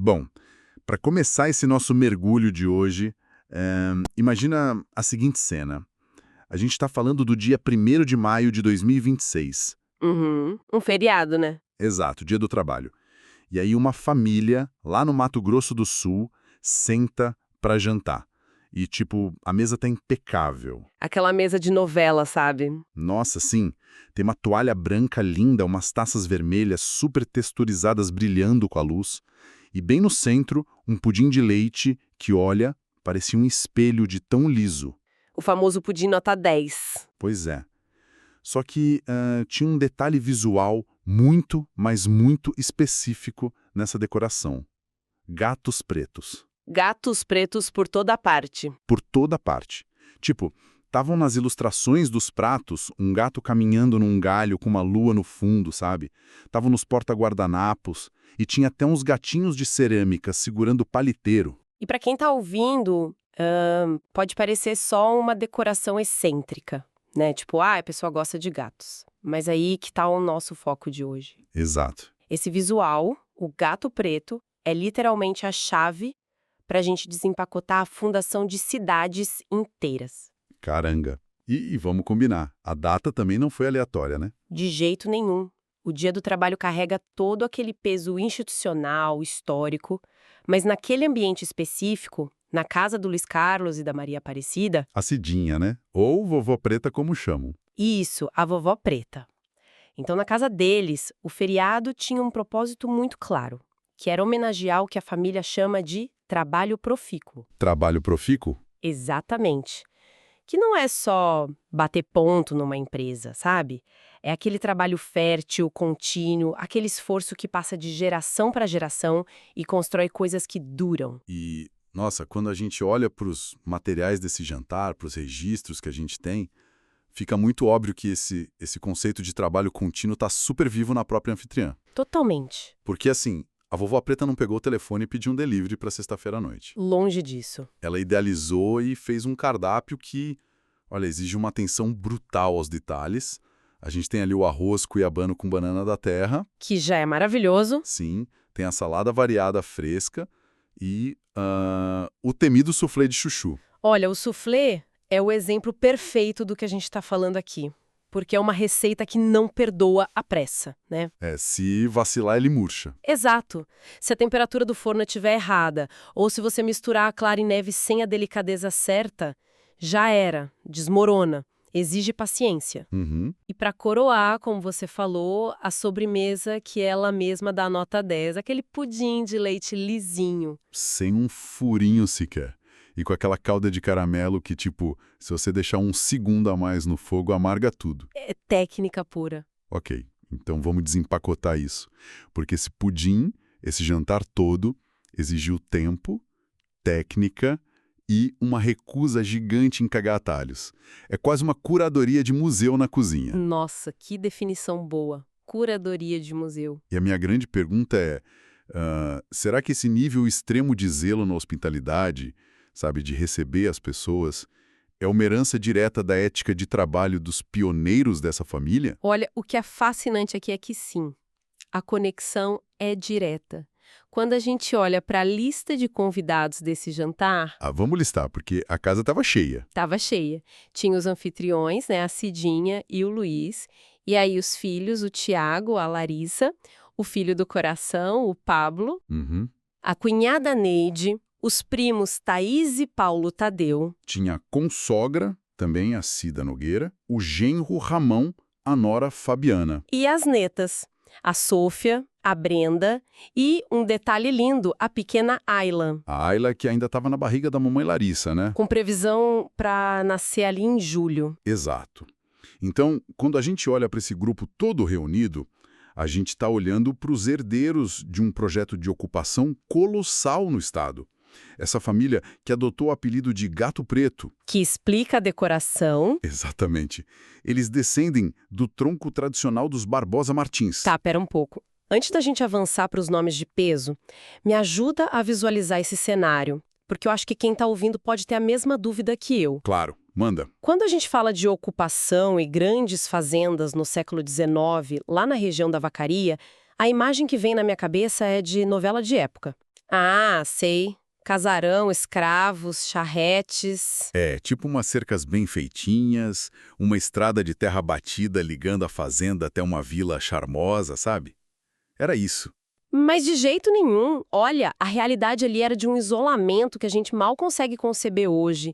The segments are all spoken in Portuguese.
Bom, para começar esse nosso mergulho de hoje, imagina a seguinte cena. A gente está falando do dia 1º de maio de 2026. Uhum. Um feriado, né? Exato, Dia do Trabalho. E aí uma família, lá no Mato Grosso do Sul, senta para jantar. E, tipo, a mesa tá impecável. Aquela mesa de novela, sabe? Nossa, sim, tem uma toalha branca linda, umas taças vermelhas super texturizadas brilhando com a luz. E bem no centro, um pudim de leite que, olha, parecia um espelho de tão liso. O famoso pudim nota 10. Pois é. Só que tinha um detalhe visual muito, mas muito específico nessa decoração. Gatos pretos. Gatos pretos por toda parte. Por toda parte. Tipo, estavam nas ilustrações dos pratos um gato caminhando num galho com uma lua no fundo, sabe? Estavam nos porta-guardanapos e tinha até uns gatinhos de cerâmica segurando paliteiro. E pra quem tá ouvindo, pode parecer só uma decoração excêntrica, né? Tipo, a pessoa gosta de gatos. Mas aí que tá o nosso foco de hoje. Exato. Esse visual, o gato preto, é literalmente a chave pra gente desempacotar a fundação de cidades inteiras. Caranga. E vamos combinar, a data também não foi aleatória, né? De jeito nenhum. O Dia do Trabalho carrega todo aquele peso institucional, histórico, mas naquele ambiente específico, na casa do Luiz Carlos e da Maria Aparecida, A Cidinha, né? Ou Vovó Preta, como chamam. isso, a vovó preta. Então, na casa deles, o feriado tinha um propósito muito claro, que era homenagear o que a família chama de trabalho profícuo. Trabalho profícuo? Exatamente. Que não é só bater ponto numa empresa, sabe? É aquele trabalho fértil, contínuo, aquele esforço que passa de geração para geração e constrói coisas que duram. E, nossa, quando a gente olha para os materiais desse jantar, para os registros que a gente tem, fica muito óbvio que esse conceito de trabalho contínuo está super vivo na própria anfitriã. Totalmente. Porque, assim, a vovó Preta não pegou o telefone e pediu um delivery para sexta-feira à noite. Longe disso. Ela idealizou e fez um cardápio que, olha, exige uma atenção brutal aos detalhes. A gente tem ali o arroz cuiabano com banana da terra. Que já é maravilhoso. Sim, tem a salada variada fresca e o temido soufflé de chuchu. Olha, o soufflé é o exemplo perfeito do que a gente está falando aqui. Porque é uma receita que não perdoa a pressa, né? Se vacilar, ele murcha. Exato. Se a temperatura do forno estiver errada, ou se você misturar a clara em neve sem a delicadeza certa, já era, desmorona. Exige paciência. Uhum. E para coroar, como você falou, a sobremesa que ela mesma dá nota 10, aquele pudim de leite lisinho. Sem um furinho sequer. E com aquela calda de caramelo que, tipo, se você deixar um segundo a mais no fogo, amarga tudo. É técnica pura. Ok, então vamos desempacotar isso. Porque esse pudim, esse jantar todo, exigiu tempo, técnica e uma recusa gigante em cagar atalhos. É quase uma curadoria de museu na cozinha. Nossa, que definição boa. Curadoria de museu. E a minha grande pergunta é, será que esse nível extremo de zelo na hospitalidade, sabe, de receber as pessoas, é uma herança direta da ética de trabalho dos pioneiros dessa família? Olha, o que é fascinante aqui é que sim, a conexão é direta. Quando a gente olha para a lista de convidados desse jantar, Vamos listar, porque a casa estava cheia. estava cheia. Tinha os anfitriões, né, a Cidinha e o Luiz, e aí os filhos, o Tiago, a Larissa, o filho do coração, o Pablo, Uhum. a cunhada Neide, os primos Thaís e Paulo Tadeu. Tinha a consogra, também a Cida Nogueira, o genro Ramão, a nora Fabiana. E as netas, a Sôfia, a Brenda e, um detalhe lindo, a pequena Ayla, A Ayla que ainda estava na barriga da mamãe Larissa, né? com previsão para nascer ali em julho. Exato. Então, quando a gente olha para esse grupo todo reunido, a gente está olhando para os herdeiros de um projeto de ocupação colossal no Estado. Essa família que adotou o apelido de Gato Preto. Que explica a decoração. Exatamente. Eles descendem do tronco tradicional dos Barbosa Martins. Tá, pera um pouco. Antes da gente avançar para os nomes de peso, me ajuda a visualizar esse cenário, porque eu acho que quem está ouvindo pode ter a mesma dúvida que eu. Claro, manda. Quando a gente fala de ocupação e grandes fazendas no século XIX, lá na região da Vacaria, a imagem que vem na minha cabeça é de novela de época. Ah, sei. Casarão, escravos, charretes. É, tipo umas cercas bem feitinhas, uma estrada de terra batida ligando a fazenda até uma vila charmosa, sabe? Era isso. Mas de jeito nenhum. Olha, a realidade ali era de um isolamento que a gente mal consegue conceber hoje.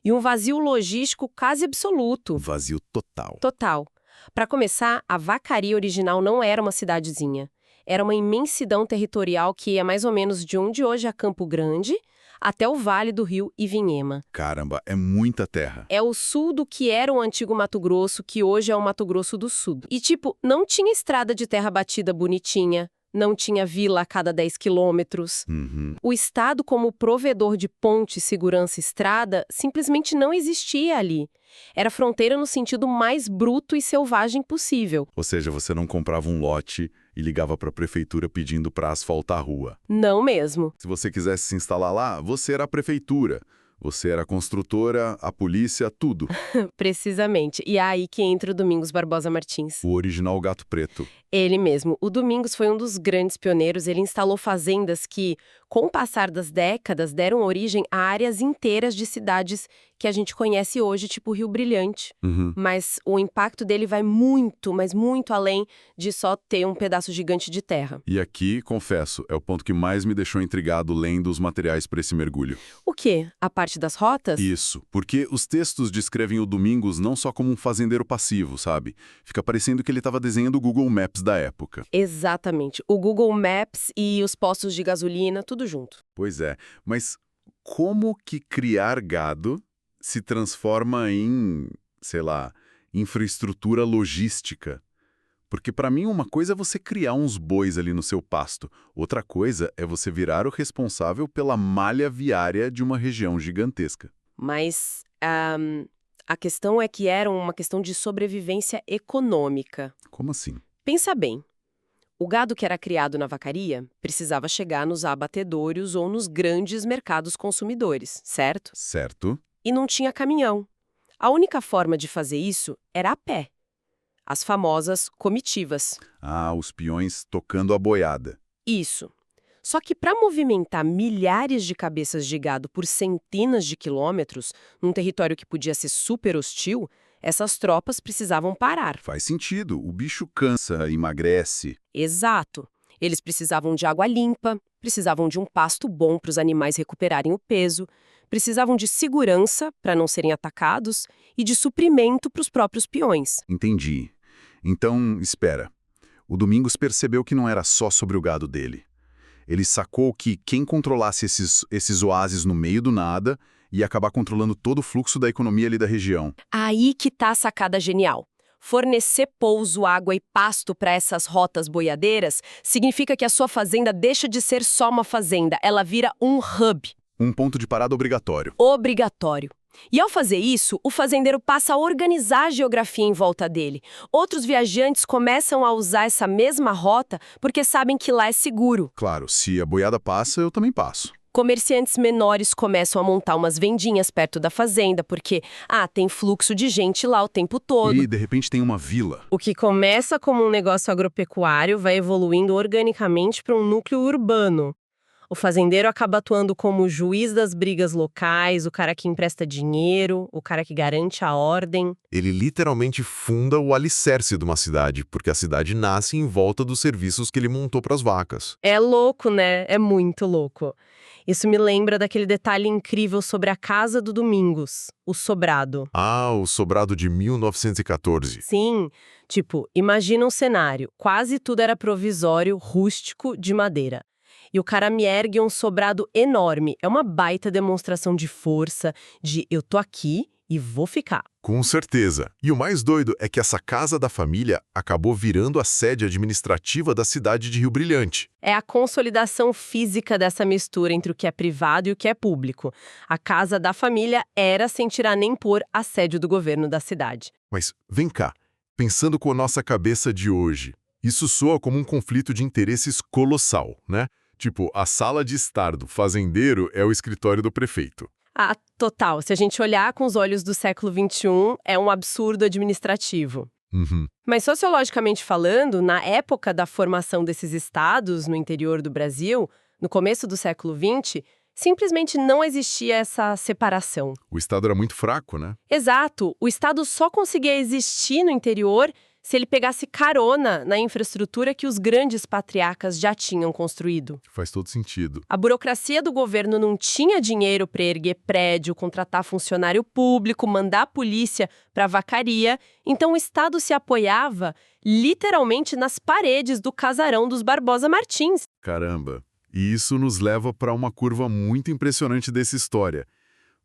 E um vazio logístico quase absoluto. Vazio total. Total. Para começar, a Vacaria original não era uma cidadezinha. Era uma imensidão territorial que ia mais ou menos de onde hoje é Campo Grande até o Vale do Rio Ivinhema. Caramba, é muita terra. É o sul do que era o antigo Mato Grosso, que hoje é o Mato Grosso do Sul. E, tipo, não tinha estrada de terra batida bonitinha, não tinha vila a cada 10 quilômetros. Uhum. O Estado, como provedor de ponte, segurança e estrada, simplesmente não existia ali. Era fronteira no sentido mais bruto e selvagem possível. Ou seja, você não comprava um lote e ligava para a prefeitura pedindo para asfaltar a rua. Não mesmo. Se você quisesse se instalar lá, você era a prefeitura. Você era a construtora, a polícia, tudo. Precisamente. E é aí que entra o Domingos Barbosa Martins. O original Gato Preto. Ele mesmo. O Domingos foi um dos grandes pioneiros. Ele instalou fazendas que, com o passar das décadas, deram origem a áreas inteiras de cidades que a gente conhece hoje, tipo Rio Brilhante. Uhum. Mas o impacto dele vai muito, mas muito além de só ter um pedaço gigante de terra. E aqui, confesso, é o ponto que mais me deixou intrigado lendo os materiais para esse mergulho. O quê? A parte das rotas? Isso, porque os textos descrevem o Domingos não só como um fazendeiro passivo, sabe? Fica parecendo que ele estava desenhando o Google Maps da época. Exatamente. O Google Maps e os postos de gasolina, tudo junto. Pois é, mas como que criar gado se transforma em, sei lá, infraestrutura logística? Porque para mim uma coisa é você criar uns bois ali no seu pasto, outra coisa é você virar o responsável pela malha viária de uma região gigantesca. Mas a questão é que era uma questão de sobrevivência econômica. Como assim? Pensa bem. O gado que era criado na vacaria precisava chegar nos abatedouros ou nos grandes mercados consumidores, certo? Certo. E não tinha caminhão. A única forma de fazer isso era a pé. As famosas comitivas. Ah, os peões tocando a boiada. Isso. Só que para movimentar milhares de cabeças de gado por centenas de quilômetros, num território que podia ser super hostil, essas tropas precisavam parar. Faz sentido, o bicho cansa, emagrece. Exato. Eles precisavam de água limpa, precisavam de um pasto bom para os animais recuperarem o peso, precisavam de segurança para não serem atacados e de suprimento para os próprios peões. Entendi. Então, espera. O Domingos percebeu que não era só sobre o gado dele. Ele sacou que quem controlasse esses oásis no meio do nada ia acabar controlando todo o fluxo da economia ali da região. Aí que tá a sacada genial. Fornecer pouso, água e pasto para essas rotas boiadeiras significa que a sua fazenda deixa de ser só uma fazenda, ela vira um hub. Um ponto de parada obrigatório. Obrigatório. E ao fazer isso, o fazendeiro passa a organizar a geografia em volta dele. Outros viajantes começam a usar essa mesma rota porque sabem que lá é seguro. Claro, se a boiada passa, eu também passo. Comerciantes menores começam a montar umas vendinhas perto da fazenda porque, tem fluxo de gente lá o tempo todo. E, de repente, tem uma vila. O que começa como um negócio agropecuário vai evoluindo organicamente para um núcleo urbano. O fazendeiro acaba atuando como o juiz das brigas locais, o cara que empresta dinheiro, o cara que garante a ordem. Ele literalmente funda o alicerce de uma cidade, porque a cidade nasce em volta dos serviços que ele montou para as vacas. É louco, né? É muito louco. Isso me lembra daquele detalhe incrível sobre a casa do Domingos, o sobrado. Ah, o sobrado de 1914. Sim, tipo, imagina um cenário. Quase tudo era provisório, rústico, de madeira. E o cara me ergue um sobrado enorme. É uma baita demonstração de força, de eu tô aqui e vou ficar. Com certeza. E o mais doido é que essa casa da família acabou virando a sede administrativa da cidade de Rio Brilhante. É a consolidação física dessa mistura entre o que é privado e o que é público. A casa da família era, sem tirar nem pôr, a sede do governo da cidade. Mas vem cá, pensando com a nossa cabeça de hoje, isso soa como um conflito de interesses colossal, né? Tipo, a sala de estar do fazendeiro é o escritório do prefeito. Ah, total. Se a gente olhar com os olhos do século XXI, é um absurdo administrativo. Uhum. Mas sociologicamente falando, na época da formação desses estados no interior do Brasil, No começo do século XX, simplesmente não existia essa separação. O Estado era muito fraco, né? Exato, o Estado só conseguia existir no interior se ele pegasse carona na infraestrutura que os grandes patriarcas já tinham construído. Faz todo sentido. A burocracia do governo não tinha dinheiro para erguer prédio, contratar funcionário público, mandar a polícia para vacaria, então o Estado se apoiava literalmente nas paredes do casarão dos Barbosa Martins. Caramba! E isso nos leva para uma curva muito impressionante dessa história.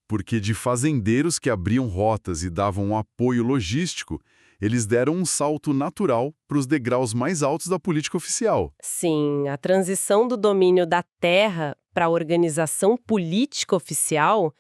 Porque de fazendeiros que abriam rotas e davam um apoio logístico, eles deram um salto natural para os degraus mais altos da política oficial. Sim, a transição do domínio da terra para a organização política oficial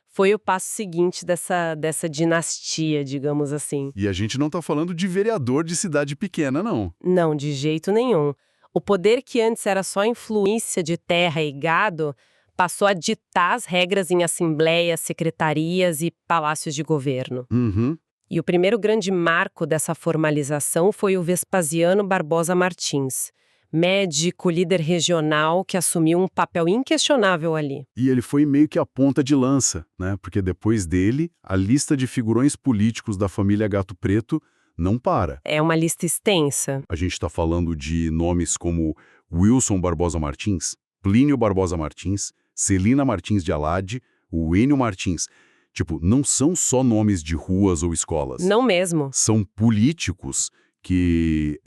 foi o passo seguinte dessa dinastia, digamos assim. E a gente não está falando de vereador de cidade pequena, não. Não, de jeito nenhum. O poder que antes era só influência de terra e gado passou a ditar as regras em assembleias, secretarias e palácios de governo. Uhum. E o primeiro grande marco dessa formalização foi o Vespasiano Barbosa Martins, médico, líder regional que assumiu um papel inquestionável ali. E ele foi meio que a ponta de lança, né? Porque depois dele, a lista de figurões políticos da família Gato Preto não para. É uma lista extensa. A gente está falando de nomes como Wilson Barbosa Martins, Plínio Barbosa Martins, Celina Martins de Alade, o Enio Martins. Tipo, não são só nomes de ruas ou escolas. Não mesmo. São políticos que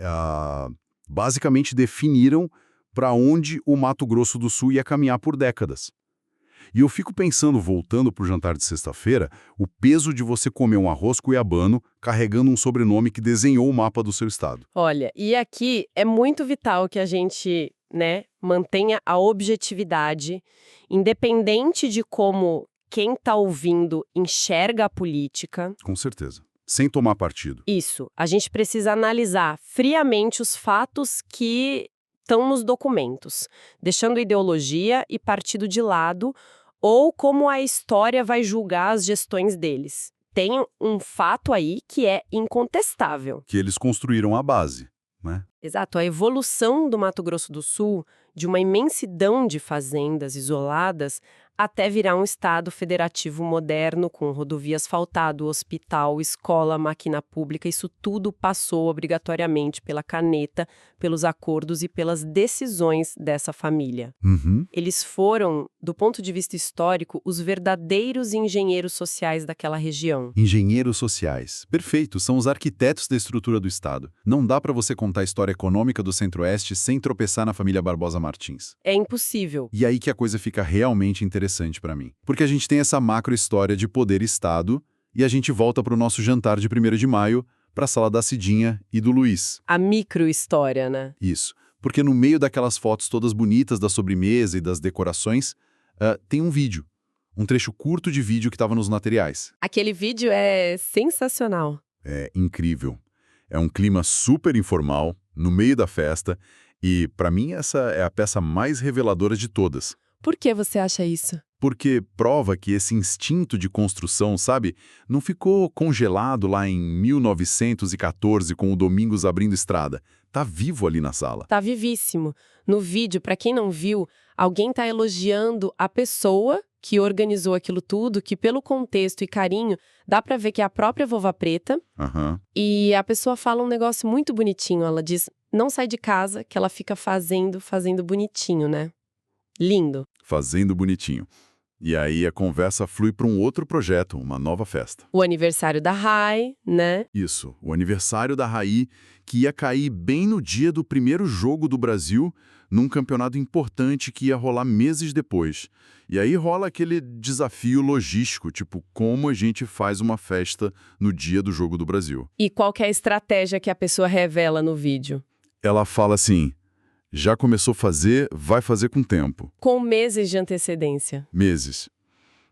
basicamente definiram para onde o Mato Grosso do Sul ia caminhar por décadas. E eu fico pensando, voltando para o jantar de sexta-feira, o peso de você comer um arroz cuiabano carregando um sobrenome que desenhou o mapa do seu estado. Olha, e aqui é muito vital que a gente, mantenha a objetividade, independente de como quem está ouvindo enxerga a política. Com certeza. Sem tomar partido. Isso. A gente precisa analisar friamente os fatos que estão nos documentos, deixando ideologia e partido de lado, ou como a história vai julgar as gestões deles. Tem um fato aí que é incontestável. Que eles construíram a base, né? Exato. A evolução do Mato Grosso do Sul, de uma imensidão de fazendas isoladas, até virar um estado federativo moderno, com rodovia asfaltada, hospital, escola, máquina pública, isso tudo passou obrigatoriamente pela caneta, pelos acordos e pelas decisões dessa família. Uhum. Eles foram, do ponto de vista histórico, os verdadeiros engenheiros sociais daquela região. Engenheiros sociais. Perfeito, são os arquitetos da estrutura do Estado. Não dá para você contar a história econômica do Centro-Oeste sem tropeçar na família Barbosa Martins. É impossível. E aí que a coisa fica realmente interessante para mim. Porque a gente tem essa macro-história de poder-estado e a gente volta para o nosso jantar de 1º de maio, para a sala da Cidinha e do Luiz. A micro-história, né? Isso. Porque no meio daquelas fotos todas bonitas da sobremesa e das decorações, tem um vídeo. Um trecho curto de vídeo que estava nos materiais. Aquele vídeo é sensacional. É incrível. É um clima super informal, no meio da festa, e para mim essa é a peça mais reveladora de todas. Por que você acha isso? Porque prova que esse instinto de construção, sabe, não ficou congelado lá em 1914 com o Domingos abrindo estrada. Tá vivo ali na sala. Tá vivíssimo. No vídeo, para quem não viu, alguém tá elogiando a pessoa que organizou aquilo tudo, que pelo contexto e carinho, dá pra ver que é a própria Vovó Preta. Aham. E a pessoa fala um negócio muito bonitinho. Ela diz, não sai de casa, que ela fica fazendo bonitinho, né? Lindo. Fazendo bonitinho. E aí a conversa flui para um outro projeto, uma nova festa. O aniversário da Rai, né? Isso, o aniversário da Raí, que ia cair bem no dia do primeiro jogo do Brasil, num campeonato importante que ia rolar meses depois. E aí rola aquele desafio logístico, tipo, como a gente faz uma festa no dia do jogo do Brasil. E qual que é a estratégia que a pessoa revela no vídeo? Ela fala assim, já começou a fazer, vai fazer com tempo. Com meses de antecedência. Meses.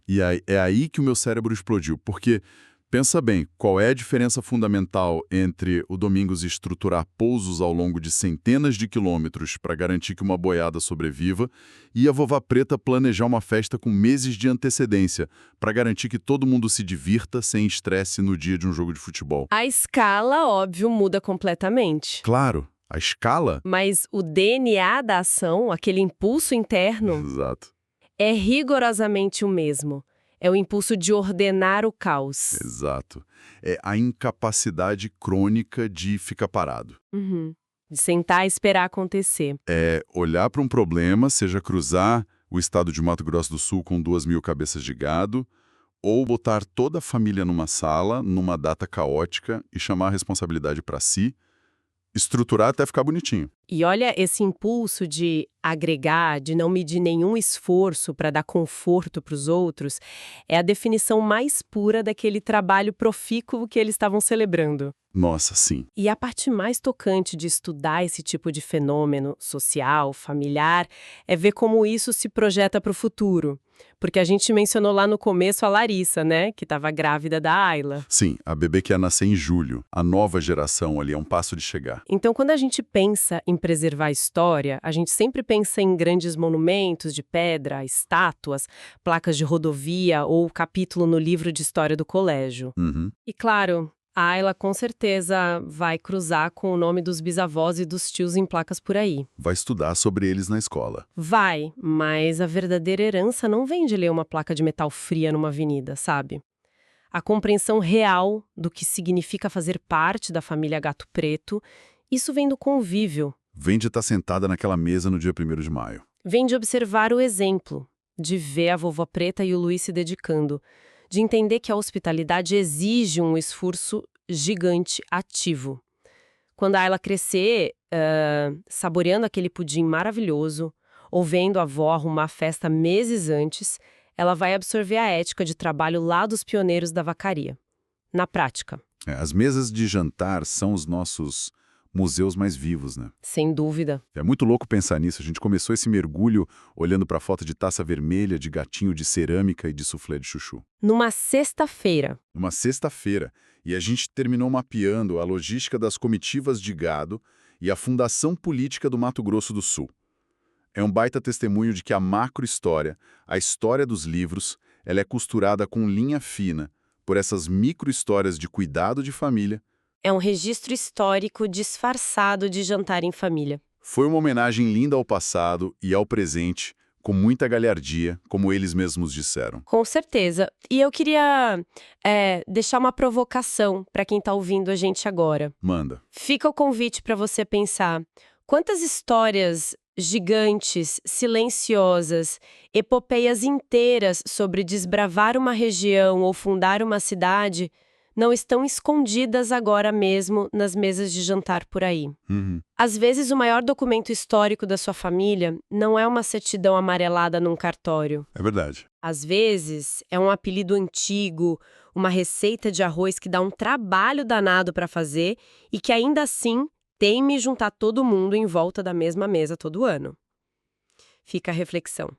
E aí, é aí que o meu cérebro explodiu, porque, pensa bem, qual é a diferença fundamental entre o Domingos estruturar pousos ao longo de centenas de quilômetros para garantir que uma boiada sobreviva e a Vovó Preta planejar uma festa com meses de antecedência para garantir que todo mundo se divirta sem estresse no dia de um jogo de futebol? A escala, óbvio, muda completamente. Claro. A escala? Mas o DNA da ação, aquele impulso interno, Exato. é rigorosamente o mesmo. É o impulso de ordenar o caos. Exato. É a incapacidade crônica de ficar parado. Uhum. De sentar e esperar acontecer. É olhar para um problema, seja cruzar o estado de Mato Grosso do Sul com 2.000 cabeças de gado, ou botar toda a família numa sala, numa data caótica e chamar a responsabilidade para si, estruturar até ficar bonitinho. E olha, esse impulso de agregar, de não medir nenhum esforço para dar conforto para os outros, é a definição mais pura daquele trabalho profícuo que eles estavam celebrando. Nossa, sim. E a parte mais tocante de estudar esse tipo de fenômeno social, familiar, é ver como isso se projeta para o futuro. Porque a gente mencionou lá no começo a Larissa, né, que estava grávida da Ayla. Sim, a bebê que ia nascer em julho. A nova geração ali é um passo de chegar. Então, quando a gente pensa em preservar a história, a gente sempre pensa em grandes monumentos de pedra, estátuas, placas de rodovia ou capítulo no livro de história do colégio. Uhum. E claro, a Ayla com certeza vai cruzar com o nome dos bisavós e dos tios em placas por aí. Vai estudar sobre eles na escola. Vai, mas a verdadeira herança não vem de ler uma placa de metal fria numa avenida, sabe? A compreensão real do que significa fazer parte da família Gato Preto, isso vem do convívio. Vem de estar sentada naquela mesa no dia 1º de maio. Vem de observar o exemplo, de ver a vovó Preta e o Luiz se dedicando, de entender que a hospitalidade exige um esforço gigante ativo. Quando a Ayla crescer, saboreando aquele pudim maravilhoso, ou vendo a avó arrumar a festa meses antes, ela vai absorver a ética de trabalho lá dos pioneiros da vacaria. Na prática. As mesas de jantar são os nossos museus mais vivos, né? Sem dúvida. É muito louco pensar nisso. A gente começou esse mergulho olhando para a foto de taça vermelha, de gatinho de cerâmica e de suflê de chuchu. Numa sexta-feira. Numa sexta-feira. E a gente terminou mapeando a logística das comitivas de gado e a fundação política do Mato Grosso do Sul. É um baita testemunho de que a macro-história, a história dos livros, ela é costurada com linha fina por essas micro-histórias de cuidado de família. É um registro histórico disfarçado de jantar em família. Foi uma homenagem linda ao passado e ao presente, com muita galhardia, como eles mesmos disseram. Com certeza. E eu queria deixar uma provocação para quem está ouvindo a gente agora. Manda. Fica o convite para você pensar quantas histórias gigantes, silenciosas, epopeias inteiras sobre desbravar uma região ou fundar uma cidade não estão escondidas agora mesmo nas mesas de jantar por aí. Uhum. Às vezes, o maior documento histórico da sua família não é uma certidão amarelada num cartório. É verdade. Às vezes, é um apelido antigo, uma receita de arroz que dá um trabalho danado para fazer e que ainda assim teime juntar todo mundo em volta da mesma mesa todo ano. Fica a reflexão.